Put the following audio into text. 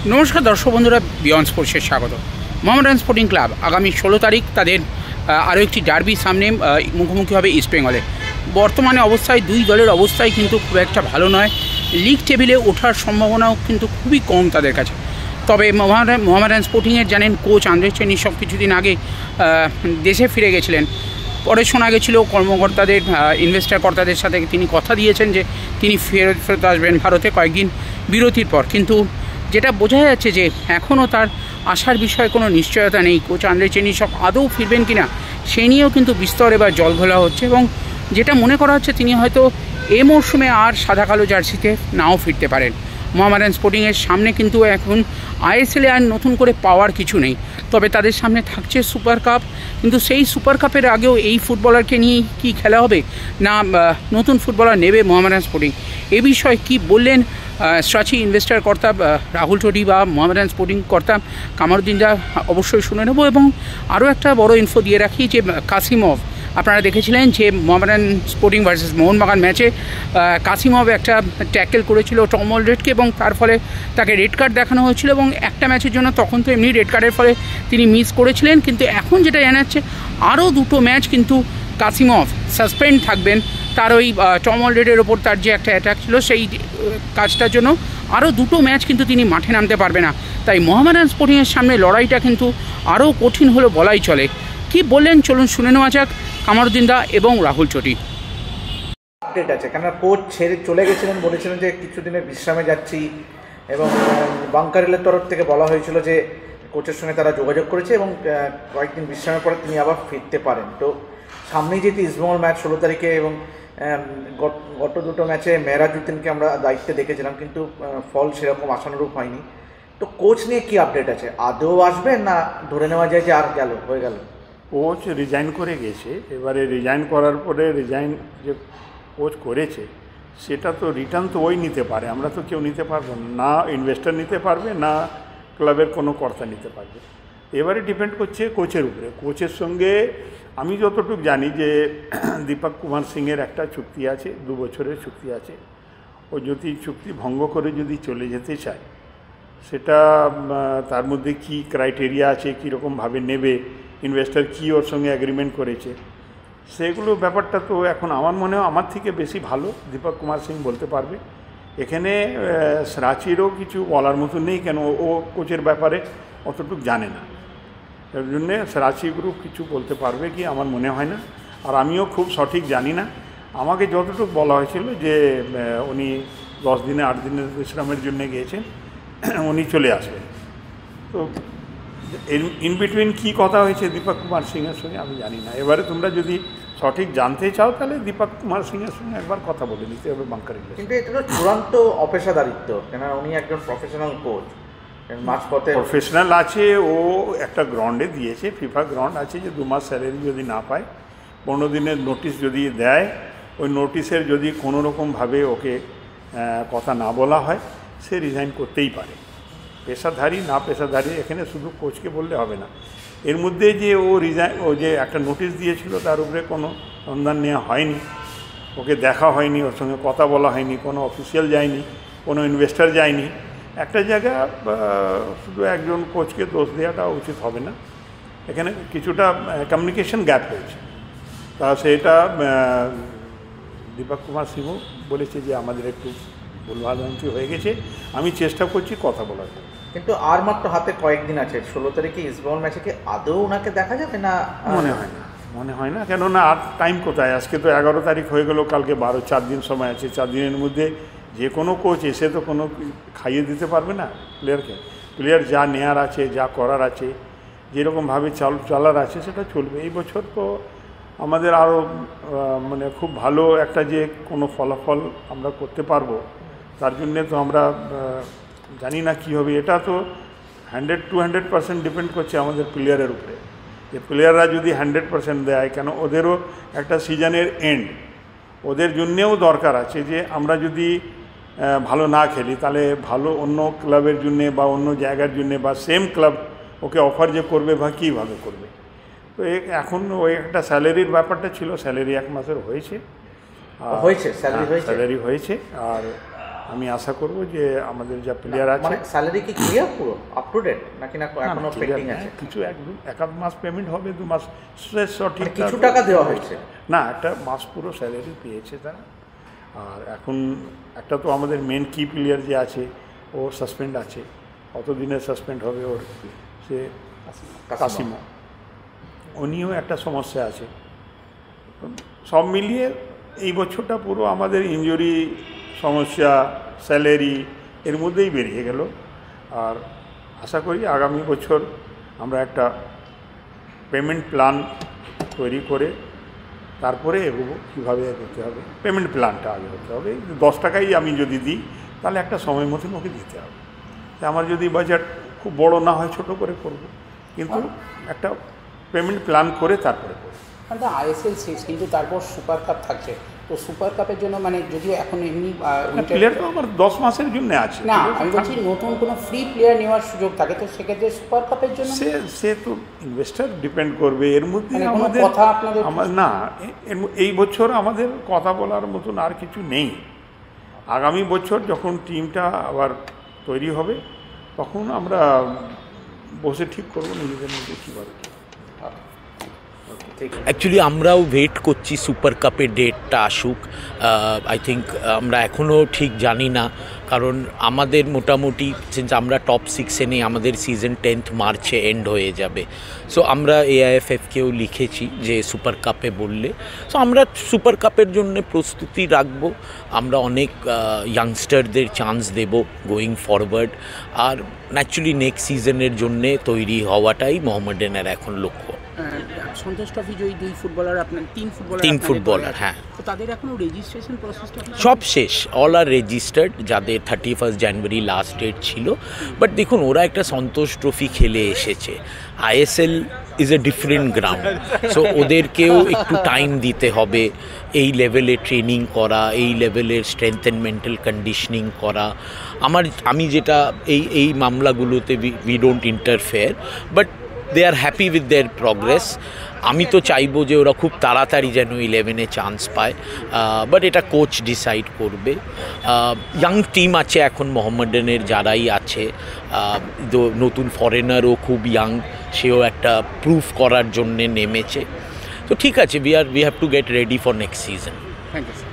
নমস্কার দর্শক বন্ধুরা, বিয়ন্ড স্পোর্টসে স্বাগত। মোহামেডান স্পোর্টিং ক্লাব আগামী 16 তারিখ তাদের আরও একটি ডার্বি সামনে মুখোমুখি হবে ইস্টবেঙ্গলে। বর্তমানে অবস্থায় দুই দলের অবস্থায় কিন্তু খুব একটা ভালো নয়। লিগ টেবিলে ওঠার সম্ভাবনাও কিন্তু খুবই কম তাদের কাছে। তবে মোহামেডান স্পোর্টিংয়ের জানেন কোচ আন্দ্রে চেনিসভ কিছুদিন আগে দেশে ফিরে গেছিলেন। পরে শোনা গেছিল কর্মকর্তাদের ইনভেস্টার কর্তাদের সাথে তিনি কথা দিয়েছেন যে তিনি ফেরত আসবেন ভারতে কয়েকদিন বিরতির পর। কিন্তু যেটা বোঝা যাচ্ছে যে এখনও তার আসার বিষয়ে কোনো নিশ্চয়তা নেই। কোচ আন্দ্রে চেনিসভ আদৌ ফিরবেন কিনা সেই নিয়েও কিন্তু বিস্তর এবার জল ঘোলা হচ্ছে, এবং যেটা মনে করা হচ্ছে তিনি হয়তো এ মরশুমে আর সাদা কালো জার্সিতে নাও ফিরতে পারেন। মোহামেডান স্পোর্টিংয়ের সামনে কিন্তু এখন আইএসএলে আর নতুন করে পাওয়ার কিছু নেই, তবে তাদের সামনে থাকছে সুপার কাপ। কিন্তু সেই সুপার কাপের আগেও এই ফুটবলারকে নিয়েই কি খেলা হবে, না নতুন ফুটবলার নেবে মোহামেডান স্পোর্টিং? এ বিষয়ে কি বললেন স্ট্রাচি ইনভেস্টার কর্তা রাহুল টোডি বা মোহামেডান স্পোর্টিং কর্তা কামারুদ্দিনরা, অবশ্যই শুনে নেব। এবং আরও একটা বড় ইনফো দিয়ে রাখি যে কাসিমভ, আপনারা দেখেছিলেন যে মোহামেডান স্পোর্টিং ভার্সেস মোহনবাগান ম্যাচে কাসিমভ একটা ট্যাকেল করেছিল টম অলড্রেডকে, এবং তার ফলে তাকে রেড কার্ড দেখানো হয়েছিল। এবং একটা ম্যাচের জন্য তখন তো এমনি রেড কার্ডের ফলে তিনি মিস করেছিলেন, কিন্তু এখন যেটা জানা যাচ্ছে আরও দুটো ম্যাচ কিন্তু কাসিমভ সাসপেন্ড থাকবেন। তার ওই টম অলড্রেডের ওপর তার যে একটা অ্যাটাক ছিল সেই কাজটার জন্য আরও দুটো ম্যাচ কিন্তু তিনি মাঠে নামতে পারবে না। তাই মোহামেডান স্পোর্টিংয়ের সামনে লড়াইটা কিন্তু আরও কঠিন হলো বলাই চলে। কি বললেন চলুন শুনে নেওয়া যাক কামারুদ্দিন দা এবং রাহুল চটি। আপডেট আছে, কেননা কোচ ছেড়ে চলে গেছিলেন, বলেছিলেন যে কিছুদিনের বিশ্রামে যাচ্ছি, এবং বাংকারিলের তরফ থেকে বলা হয়েছিল যে কোচের সঙ্গে তারা যোগাযোগ করেছে এবং কয়েকদিন বিশ্রামের পরে তিনি আবার ফিরতে পারেন। তো সামনেই যেহেতু ইস্টবেঙ্গল ম্যাচ 16 তারিখে, এবং গত দুটো ম্যাচে মেহরাজউদ্দিনকে আমরা দায়িত্বে দেখেছিলাম, কিন্তু ফল সেরকম আশানুরূপ হয়নি। তো কোচ নিয়ে কি আপডেট আছে? আদৌ আসবে না ধরে নেওয়া যায় যে আর হয়ে গেল? কোচ রিজাইন করে গেছে। এবারে রিজাইন করার পরে রিজাইন যে কোচ করেছে সেটা তো রিটার্ন তো ওই নিতে পারে, আমরা তো কেউ নিতে পারবো না, ইনভেস্টর নিতে পারবে না, ক্লাবের কোনো কর্তা নিতে পারবে। এবারে ডিপেন্ড করছে কোচের উপরে। কোচের সঙ্গে আমি যতটুকু জানি যে দীপক কুমার সিংয়ের একটা চুক্তি আছে, 2 বছরের চুক্তি আছে। ও যদি চুক্তি ভঙ্গ করে যদি চলে যেতে চায়, সেটা তার মধ্যে কি ক্রাইটেরিয়া আছে, কীরকমভাবে নেবে, ইনভেস্টর কি ওর সঙ্গে অ্যাগ্রিমেন্ট করেছে, সেগুলো ব্যাপারটা তো এখন আমার মনে হয় আমার থেকে বেশি ভালো দীপক কুমার সিং বলতে পারবে। এখানে স্রাচিরও কিছু বলার মতো নেই, কেন ও কোচের ব্যাপারে অতটুকু জানে না। এর জন্যে স্রাচি গ্রুপ কিছু বলতে পারবে কি আমার মনে হয় না। আর আমিও খুব সঠিক জানি না। আমাকে যতটুকু বলা হয়েছিল যে উনি 10 দিনে 8 দিনের বিশ্রামের জন্য গিয়েছেন, উনি চলে আসবেন। তো ইন বিটুইন কী কথা হয়েছে দীপক কুমার সিংয়ের সঙ্গে আমি জানি না। এবারে তোমরা যদি সঠিক জানতে চাও তাহলে দীপক কুমার সিংয়ের সঙ্গে একবার কথা বলে নিতে হবে বাংকারিলে। কিন্তু এটা তো চূড়ান্ত অপেশাদারিত্ব, কেন উনি একজন প্রফেশনাল কোচ, মাঝপথে প্রফেশনাল আছে। ও একটা গ্রাউন্ডে দিয়েছে, ফিফা গ্রাউন্ড আছে, যে 2 মাস স্যালারি যদি না পায়, 15 দিনের নোটিশ যদি দেয়, ওই নোটিশের যদি কোনোরকমভাবে ওকে কথা না বলা হয়, সে রিজাইন করতেই পারে। পেশাধারী না পেশাধারী এখানে শুধু কোচকে বললে হবে না। এর মধ্যে যে ও যে একটা নোটিশ দিয়েছিল তার উপরে কোনো সন্ধান নেওয়া হয়নি, ওকে দেখা হয়নি, ওর সঙ্গে কথা বলা হয়নি, কোনো অফিসিয়াল যায়নি, কোনো ইনভেস্টর যায়নি। একটা জায়গা শুধু একজন কোচকে দোষ দেওয়াটা উচিত হবে না। এখানে কিছুটা কমিউনিকেশন গ্যাপ হয়েছে। তা সেটা দীপক কুমার সিংও বলেছে যে আমাদের একটু ভুলভ্রান্তি হয়ে গেছে, আমি চেষ্টা করছি কথা বলার। কিন্তু আর মাত্র হাতে কয়েকদিন আছে, 16 তারিখে ইস্টবেঙ্গল ম্যাচে কি আদৌ ওনাকে দেখা যাবে না? মনে হয় না, কেননা আর টাইম কোথায়? আজকে তো 11 তারিখ হয়ে গেল, কালকে 4 দিন সময় আছে। 4 দিনের মধ্যে যে কোনো কোচ এসে তো কোনো খাইয়ে দিতে পারবে না প্লেয়ারকে। প্লেয়ার যা নেয়ার আছে, যা করার আছে, যেরকমভাবে চলার আছে সেটা চলবে। এই বছর তো আমাদের আরও মানে খুব ভালো একটা যে কোনো ফলাফল আমরা করতে পারবো, তার জন্যে তো আমরা জানি না কী হবে। এটা তো 100-200% ডিপেন্ড করছে আমাদের প্লেয়ারের উপরে, যে প্লেয়াররা যদি 100% দেয়, কেন ওদেরও একটা সিজনের এন্ড, ওদের জন্যেও দরকার আছে যে আমরা যদি ভালো না খেলি তাহলে ভালো অন্য ক্লাবের জন্যে বা অন্য জায়গার জন্যে বা সেম ক্লাব ওকে অফার যে করবে বা কীভাবে করবে। তো এখন ওই একটা স্যালারির ব্যাপারটা ছিল, স্যালারি 1 মাসের হয়েছে, স্যালারি হয়েছে। আর আমি আশা করব যে আমাদের যা প্লেয়ার আছে, মানে স্যালারি কি ক্লিয়ার পুরো আপ টু ডেট নাকি না এখনো পেন্ডিং আছে? কিছু এক আধ মাস পেমেন্ট হবে, 2 মাস সঠিক কিছু টাকা দেওয়া হয়েছে না, একটা মাস পুরো স্যালারি পেয়েছে তারা। আর এখন একটা তো আমাদের মেন কি প্লেয়ার যে আছে ও সাসপেন্ড আছে, কতদিনের সাসপেন্ড হবে ওর, সে কাসিমো, উনিও একটা সমস্যা আছে। সব মিলিয়ে এই বছরটা পুরো আমাদের ইনজুরি সমস্যা, স্যালারি এর মধ্যেই বেরিয়ে গেল। আর আশা করি আগামী বছর আমরা একটা পেমেন্ট প্ল্যান তৈরি করে তারপরে এগোবো, কীভাবে এগোতে হবে। পেমেন্ট প্ল্যানটা আগে হতে হবে। 10 টাকাই আমি যদি দিই তাহলে একটা সময় মতন ওকে দিতে হবে। আমার যদি বাজেট খুব বড় না হয়, ছোট করে করব, কিন্তু একটা পেমেন্ট প্ল্যান করে তারপরে করব। আইএসএল শেষ, কিন্তু তারপর সুপার কাপ থাকছে, তো সুপার কাপের জন্য মানে যদিও এখন এমনি প্লেয়ার তো আমার 10 মাসের জন্য আছে না, আমি বলছি নতুন কোনো ফ্রি প্লেয়ার নেওয়ার সুযোগ থাকে, তো সেক্ষেত্রে সুপার কাপের জন্য সে তো ইনভেস্টার ডিপেন্ড করবে। এর মধ্যে আমাদের কথা আপনাদের না, এই বছর আমাদের কথা বলার মতন আর কিছু নেই। আগামী বছর যখন টিমটা আবার তৈরি হবে তখন আমরা বসে ঠিক করবো নিজেদের মধ্যে কীভাবে। অ্যাকচুয়ালি আমরাও ওয়েট করছি সুপার কাপের ডেটটা আসুক। আই থিঙ্ক আমরা এখনও ঠিক জানি না, কারণ আমাদের মোটামুটি সিন্স আমরা টপ 6-এ নেই, আমাদের সিজন 10th মার্চে এন্ড হয়ে যাবে। সো আমরা AIFFকেও লিখেছি যে সুপার কাপে বললে, সো আমরা সুপার কাপের জন্য প্রস্তুতি রাখবো। আমরা অনেক ইয়াংস্টারদের চান্স দেব গোয়িং ফরওয়ার্ড, আর ন্যাচুরালি নেক্সট সিজনের জন্যে তৈরি হওয়াটাই মোহামেডানের এখন লক্ষ্য। সন্তোষ ট্রফি জয়ী 2 ফুটবলার, আপনার 3 ফুটবলার, হ্যাঁ, তো তাদের এখনো রেজিস্ট্রেশন প্রসেসটা সব শেষ, অল আর রেজিস্টার্ড, যাদের 31 জানুয়ারি লাস্ট ডেট ছিল। বাট দেখুন, ওরা একটা সন্তোষ ট্রফি খেলে এসেছে, ISL is a different ground, so ওদেরকেও একটু টাইম দিতে হবে এই লেভেলে ট্রেনিং করা, এই লেভেলের স্ট্রেংথ অ্যান্ড মেন্টাল কন্ডিশনিং করা। আমি যেটা এই মামলাগুলোতে we don't interfere, but they are happy with their progress. আমি তো চাইবো যে ওরা খুব তাড়াতাড়ি যেন 11-এ চান্স পায়, বাট এটা কোচ ডিসাইড করবে। ইয়াং টিম আছে এখন মোহামেডানের, যারাই আছে, নতুন ফরেনারও খুব ইয়াং, সেও একটা প্রুফ করার জন্যে নেমেছে। তো ঠিক আছে, we have to get ready for next season. Thank you.